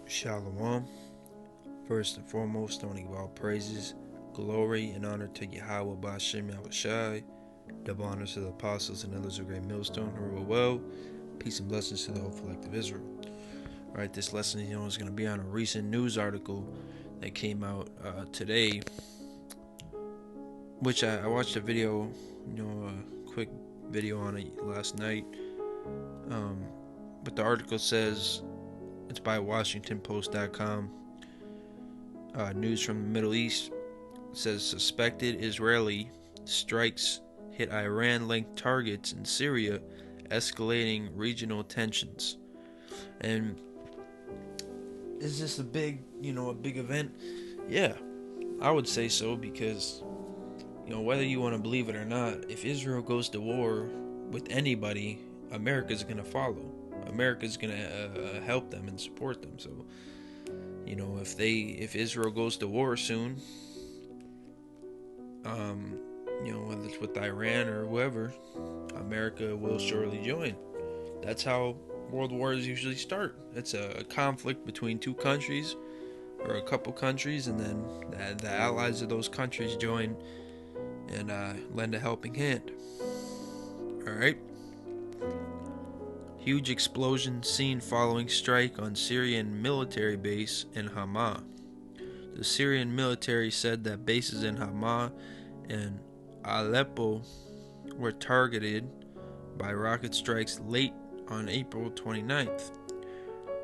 Shalom. First and foremost, I want to give all praises, glory, and honor to Yahweh Ba'Shem Yahushai. Double honors to the apostles and elders of Great Millstone who rule well. Peace and blessings to the whole collective Israel. Alright, this lesson is going to be on a recent news article that came out today, which I watched a video, a quick video on it last night. But the article says it's by WashingtonPost.com. News from the Middle East says suspected Israeli strikes hit Iran-linked targets in Syria, escalating regional tensions. And is this a big event? Yeah, I would say so, because whether you want to believe it or not, if Israel goes to war with anybody, America's gonna follow. America's gonna help them and support them. So, if Israel goes to war soon, whether it's with Iran or whoever, America will surely join. That's how world wars usually start. It's a conflict between two countries or a couple countries, and then the allies of those countries join and lend a helping hand. Alright? Huge explosion seen following strike on Syrian military base in Hama. The Syrian military said that bases in Hama and Aleppo were targeted by rocket strikes late on April 29th,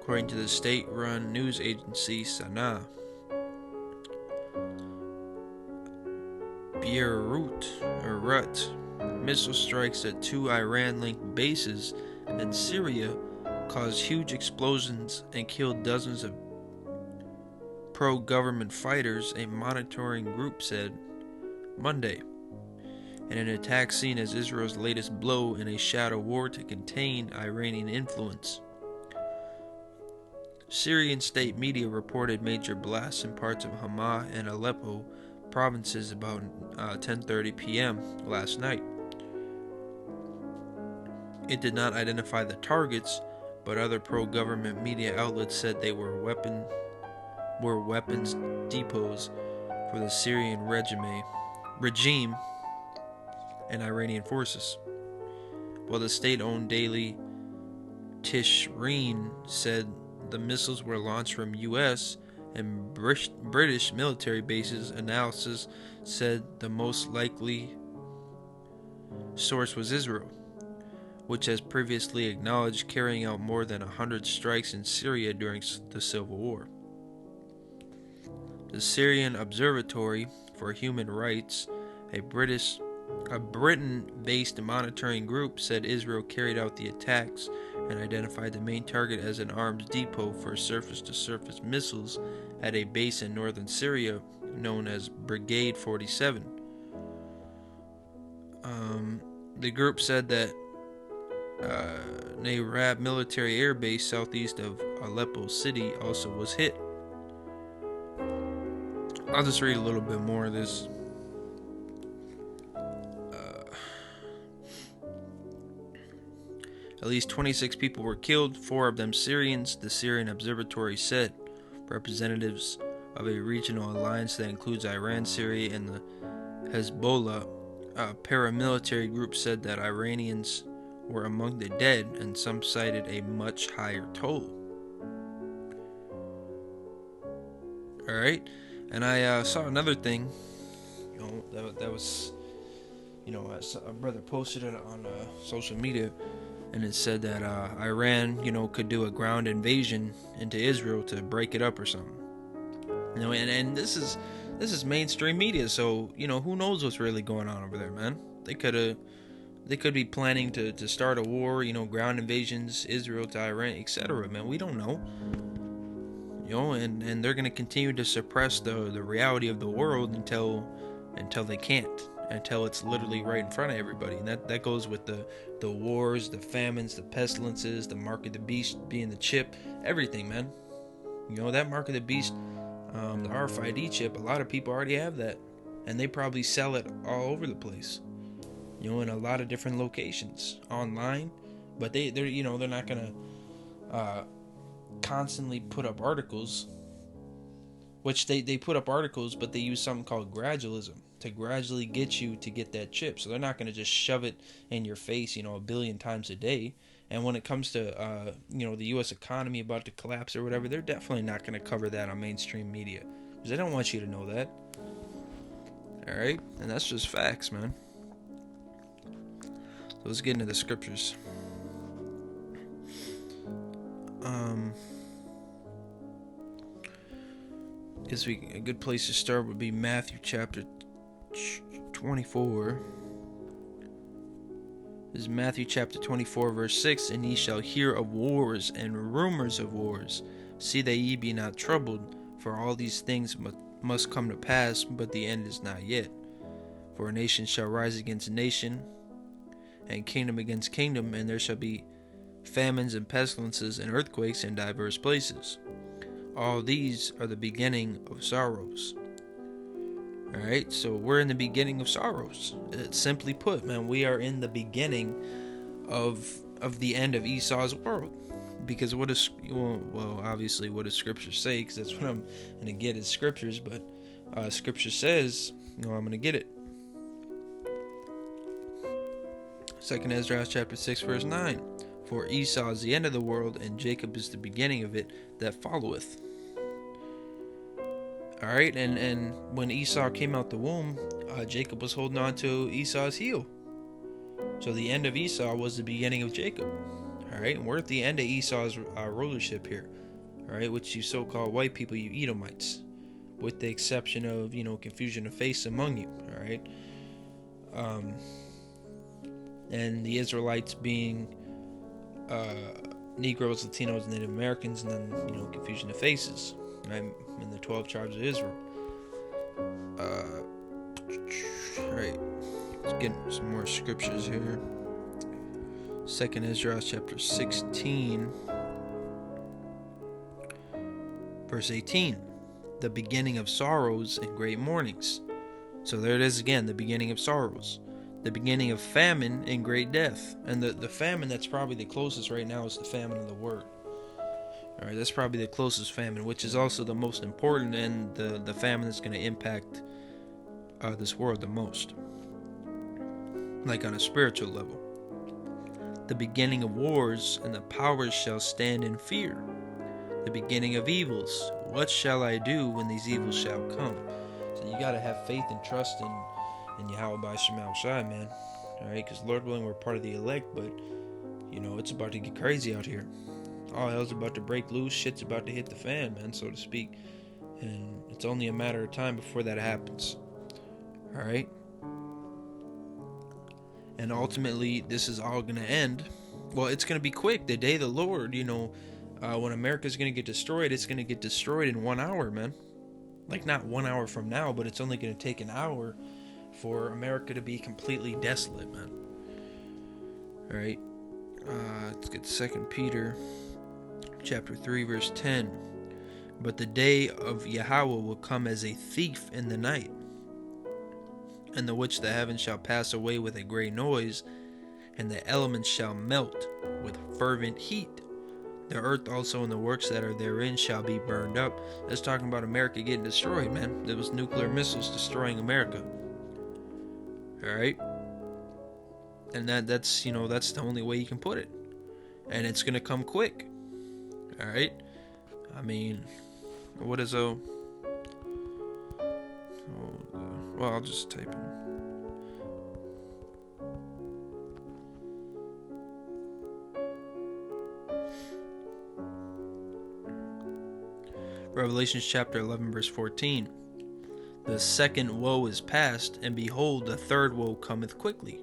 according to the state-run news agency Sana. Beirut missile strikes at two Iran-linked bases in Syria caused huge explosions and killed dozens of pro-government fighters, a monitoring group said Monday, in an attack seen as Israel's latest blow in a shadow war to contain Iranian influence. Syrian state media reported major blasts in parts of Hama and Aleppo provinces about 10:30 p.m. last night. It did not identify the targets, but other pro-government media outlets said they were weapons depots for the Syrian regime and Iranian forces, while the state-owned daily Tishreen said the missiles were launched from U.S. and British military bases. Analysis said the most likely source was Israel, which has previously acknowledged carrying out more than 100 strikes in Syria during the civil war. The Syrian Observatory for Human Rights, a Britain-based monitoring group, said Israel carried out the attacks and identified the main target as an arms depot for surface-to-surface missiles at a base in northern Syria known as Brigade 47. The group said that Nayrab military air base southeast of Aleppo city also was hit. I'll just read a little bit more of this. At least 26 people were killed, 4 of them Syrians, the Syrian Observatory said. Representatives of a regional alliance that includes Iran, Syria, and the Hezbollah paramilitary group said that Iranians were among the dead, and some cited a much higher toll. Alright, and I saw another thing, that was, a brother posted it on social media, and it said that Iran, could do a ground invasion into Israel to break it up or something. And this is mainstream media, so who knows what's really going on over there, man. They could be planning to start a war, ground invasions, Israel to Iran, etc. Man, we don't know. And they're gonna continue to suppress the reality of the world until they can't, until it's literally right in front of everybody. And that goes with the wars, the famines, the pestilences, the mark of the beast being the chip, everything, man. That mark of the beast, the RFID chip, a lot of people already have that, and they probably sell it all over the place, in a lot of different locations online. But they're not gonna constantly put up articles, which they put up articles, but they use something called gradualism to gradually get you to get that chip. So they're not going to just shove it in your face, a billion times a day. And when it comes to, the U.S. economy about to collapse or whatever, they're definitely not going to cover that on mainstream media because they don't want you to know that. All right, and that's just facts, man. So let's get into the scriptures. A good place to start would be Matthew chapter 24. This is Matthew chapter 24, verse 6. And ye shall hear of wars and rumors of wars. See that ye be not troubled, for all these things must come to pass, but the end is not yet. For a nation shall rise against nation, and kingdom against kingdom, and there shall be famines and pestilences and earthquakes in diverse places. All these are the beginning of sorrows. Alright, so we're in the beginning of sorrows. Simply put, man, we are in the beginning of the end of Esau's world. Because obviously what does scripture say? Because that's what I'm going to get is scriptures. But scripture says, I'm going to get it. 2 Ezra chapter 6 verse 9. For Esau is the end of the world, and Jacob is the beginning of it that followeth. Alright, and when Esau came out the womb, Jacob was holding on to Esau's heel. So the end of Esau was the beginning of Jacob. Alright, and we're at the end of Esau's rulership here. Alright, which you so-called white people, you Edomites. With the exception of, confusion of face among you. Alright. And the Israelites being Negroes, Latinos, Native Americans, and then, confusion of faces. Right? In the 12 tribes of Israel. Alright. Let's get some more scriptures here. 2 Ezra chapter 16 verse 18. The beginning of sorrows and great mournings. So there it is again, the beginning of sorrows. The beginning of famine and great death. And the famine that's probably the closest right now is the famine of the word. Alright, that's probably the closest famine, which is also the most important and the famine that's going to impact this world the most. Like on a spiritual level. The beginning of wars, and the powers shall stand in fear. The beginning of evils. What shall I do when these evils shall come? So you got to have faith and trust in Yahweh Shema Shai, man. Alright, because Lord willing, we're part of the elect, but, it's about to get crazy out here. All hell's about to break loose. Shit's about to hit the fan, man, so to speak. And it's only a matter of time before that happens. Alright? And ultimately, this is all going to end. Well, it's going to be quick. The day of the Lord, when America's going to get destroyed, it's going to get destroyed in 1 hour, man. Like, not 1 hour from now, but it's only going to take an hour for America to be completely desolate, man. Alright? Let's get 2 Peter chapter 3 verse 10. But the day of Yahweh will come as a thief in the night, in the which the heavens shall pass away with a great noise, and the elements shall melt with fervent heat. The earth also and the works that are therein shall be burned up. That's talking about America getting destroyed, man. There was nuclear missiles destroying America. Alright? And that's the only way you can put it. And it's going to come quick. Alright? I mean, what is well, I'll just type in. Revelation chapter 11 verse 14. The second woe is past, and behold, the third woe cometh quickly.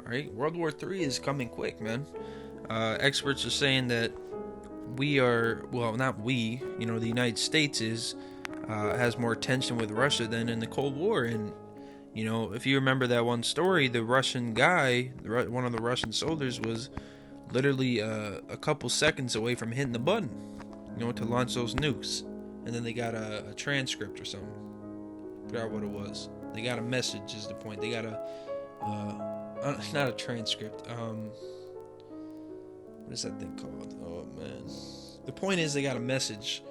Alright, World War III is coming quick, man. Experts are saying that not we, the United States has more tension with Russia than in the Cold War. And, if you remember that one story, the Russian guy, one of the Russian soldiers was literally a couple seconds away from hitting the button, to launch those nukes. And then they got a transcript or something. I forgot what it was. They got a message is the point. They got not a transcript. What is that thing called? Oh, man. The point is, they got a message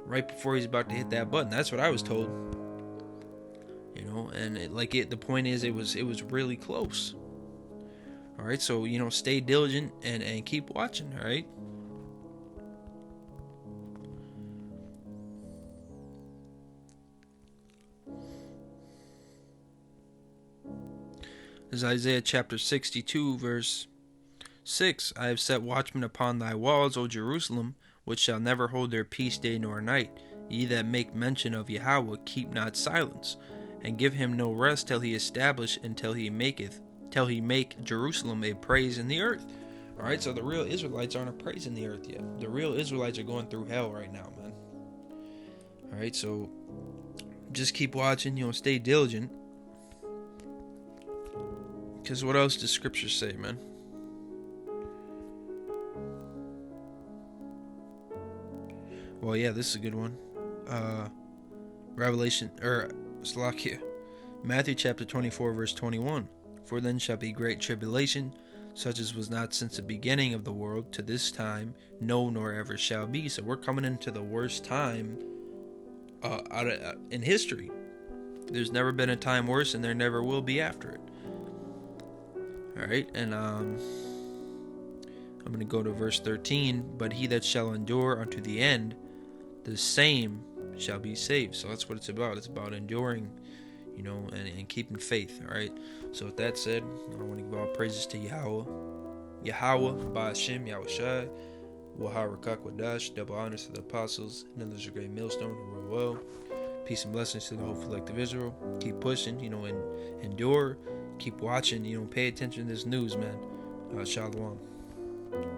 right before he's about to hit that button. That's what I was told. And the point is, it was really close. All right, so stay diligent and keep watching. All right. This is Isaiah chapter 62, verse 6. I have set watchmen upon thy walls, O Jerusalem, which shall never hold their peace day nor night. Ye that make mention of Yahweh, keep not silence, and give him no rest till he establish and till he make Jerusalem a praise in the earth. All right, so the real Israelites aren't a praise in the earth yet. The real Israelites are going through hell right now, man. All right, so just keep watching, stay diligent. Because what else does Scripture say, man? Well, yeah, this is a good one. Matthew chapter 24, verse 21. For then shall be great tribulation, such as was not since the beginning of the world to this time, no, nor ever shall be. So we're coming into the worst time in history. There's never been a time worse, and there never will be after it. All right, and I'm going to go to verse 13. But he that shall endure unto the end, the same shall be saved. So that's what it's about. It's about enduring, and keeping faith. All right. So with that said, I want to give all praises to Yahweh, Ba'ashem, Yahushai, Waharakak Wadash, double honors to the apostles, and others a great millstone who rule well. Peace and blessings to the whole collective Israel. Keep pushing, and endure. Keep watching, pay attention to this news, man. Shalom.